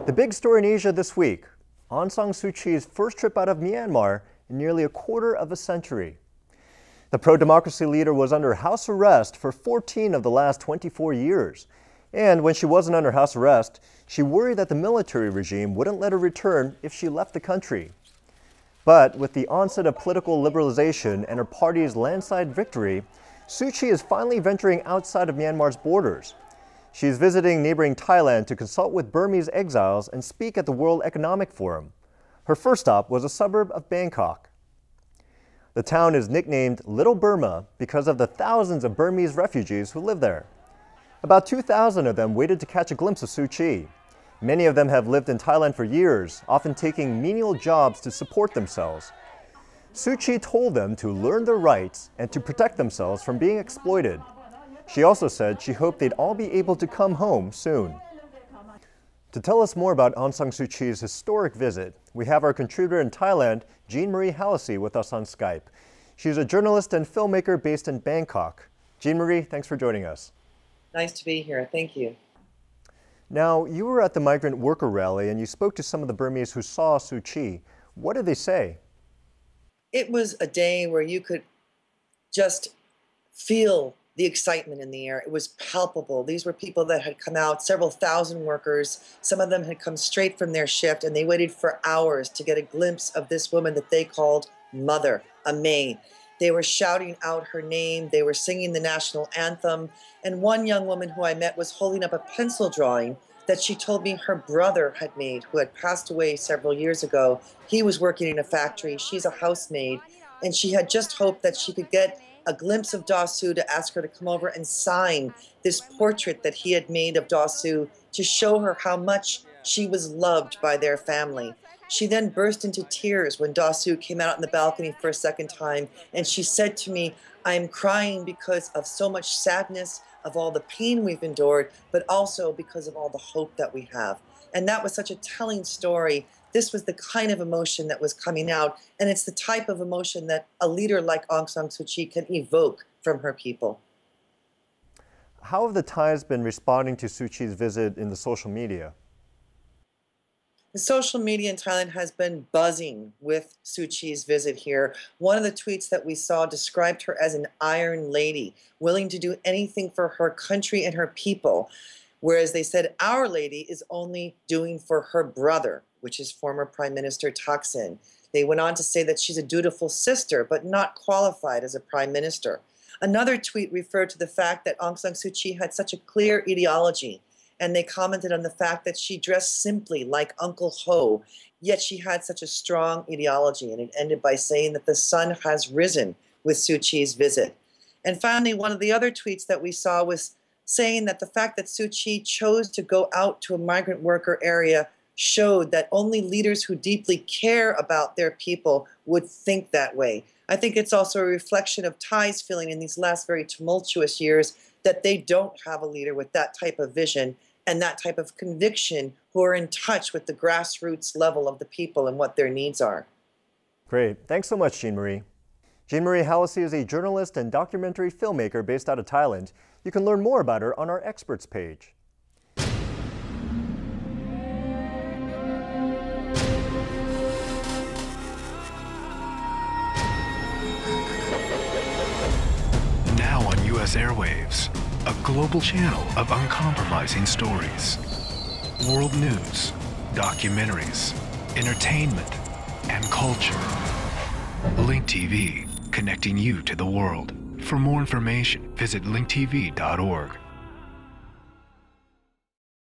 The big story in Asia this week, Aung San Suu Kyi's first trip out of Myanmar in nearly a quarter of a century. The pro-democracy leader was under house arrest for 14 of the last 24 years. And when she wasn't under house arrest, she worried that the military regime wouldn't let her return if she left the country. But with the onset of political liberalization and her party's landslide victory, Suu Kyi is finally venturing outside of Myanmar's borders. She is visiting neighboring Thailand to consult with Burmese exiles and speak at the World Economic Forum. Her first stop was a suburb of Bangkok. The town is nicknamed Little Burma because of the thousands of Burmese refugees who live there. About 2,000 of them waited to catch a glimpse of Suu Kyi. Many of them have lived in Thailand for years, often taking menial jobs to support themselves. Suu Kyi told them to learn their rights and to protect themselves from being exploited. She also said she hoped they'd all be able to come home soon. To tell us more about Aung San Suu Kyi's historic visit, we have our contributor in Thailand, Jeanne Marie Hallacy, with us on Skype. She's a journalist and filmmaker based in Bangkok. Jeanne Marie, thanks for joining us. Nice to be here. Thank you. Now, you were at the migrant worker rally and you spoke to some of the Burmese who saw Suu Kyi. What did they say? It was a day where you could just feel the excitement in the air. It was palpable. These were people that had come out, several thousand workers. Some of them had come straight from their shift, and they waited for hours to get a glimpse of this woman that they called Mother, a maid. They were shouting out her name. They were singing the national anthem. And one young woman who I met was holding up a pencil drawing that she told me her brother had made, who had passed away several years ago. He was working in a factory. She's a housemaid. And she had just hoped that she could get a glimpse of Daw Suu to ask her to come over and sign this portrait that he had made of Daw Suu to show her how much she was loved by their family. She then burst into tears when Daw Suu came out on the balcony for a second time, and she said to me, "I'm crying because of so much sadness, of all the pain we've endured, but also because of all the hope that we have." And that was such a telling story. This was the kind of emotion that was coming out, and it's the type of emotion that a leader like Aung San Suu Kyi can evoke from her people. How have the Thais been responding to Suu Kyi's visit in the social media? The social media in Thailand has been buzzing with Suu Kyi's visit here. One of the tweets that we saw described her as an iron lady, willing to do anything for her country and her people. Whereas they said Our Lady is only doing for her brother, which is former Prime Minister Thaksin. They went on to say that she's a dutiful sister, but not qualified as a prime minister. Another tweet referred to the fact that Aung San Suu Kyi had such a clear ideology, and they commented on the fact that she dressed simply like Uncle Ho, yet she had such a strong ideology, and it ended by saying that the sun has risen with Suu Kyi's visit. And finally, one of the other tweets that we saw was saying that the fact that Suu Kyi chose to go out to a migrant worker area showed that only leaders who deeply care about their people would think that way. I think it's also a reflection of Thais feeling in these last very tumultuous years that they don't have a leader with that type of vision and that type of conviction who are in touch with the grassroots level of the people and what their needs are. Great. Thanks so much, Jeanne Marie. Jeanne Marie Hallacy is a journalist and documentary filmmaker based out of Thailand. You can learn more about her on our experts page. Now on U.S. airwaves, a global channel of uncompromising stories. World news, documentaries, entertainment, and culture. Link TV, connecting you to the world. For more information, visit linktv.org.